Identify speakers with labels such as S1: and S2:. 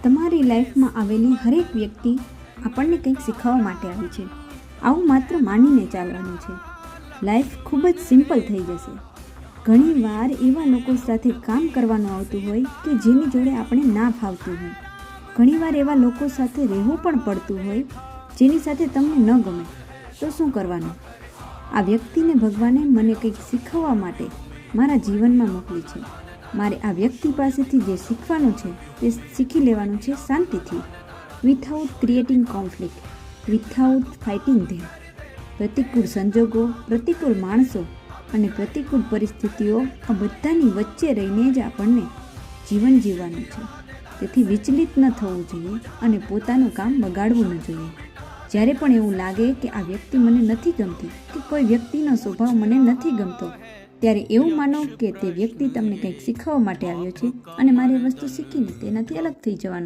S1: તમારી લાઈફમાં આવેલી હરેક વ્યક્તિ આપણને કંઈક શીખવવા માટે આવી છે. આવું માત્ર માનીને ચાલવાનું છે. લાઈફ ખૂબ જ સિમ્પલ થઈ જશે. ઘણીવાર એવા લોકો સાથે કામ કરવાનું આવતું હોય કે જેની જોડે આપણે ના ફાવતું હોય. ઘણીવાર એવા લોકો સાથે રહેવું પણ પડતું હોય જેની સાથે તમને ન ગમે. તો શું કરવાનું? આ વ્યક્તિને ભગવાને મને કંઈક શીખવવા માટે મારા જીવનમાં મોકલી છે. મારે આ વ્યક્તિ પાસેથી જે શીખવાનું છે તે શીખી લેવાનું છે શાંતિથી, without creating conflict, without fighting them. પ્રતિકૂળ સંજોગો, પ્રતિકૂળ માણસો અને પ્રતિકૂળ પરિસ્થિતિઓ આ બધાની વચ્ચે રહીને જ આપણને જીવન જીવવાનું છે. તેથી વિચલિત ન થવું જોઈએ અને પોતાનું કામ બગાડવું ન જોઈએ. જ્યારે પણ એવું લાગે કે આ વ્યક્તિ મને નથી ગમતી કે કોઈ વ્યક્તિનો સ્વભાવ મને નથી ગમતો, ત્યારે એવું માનો કે તે વ્યક્તિ તમને કંઈક શીખવવા માટે આવ્યો છે અને મારે વસ્તુ શીખીને તેનાથી અલગ થઈ જવાનું.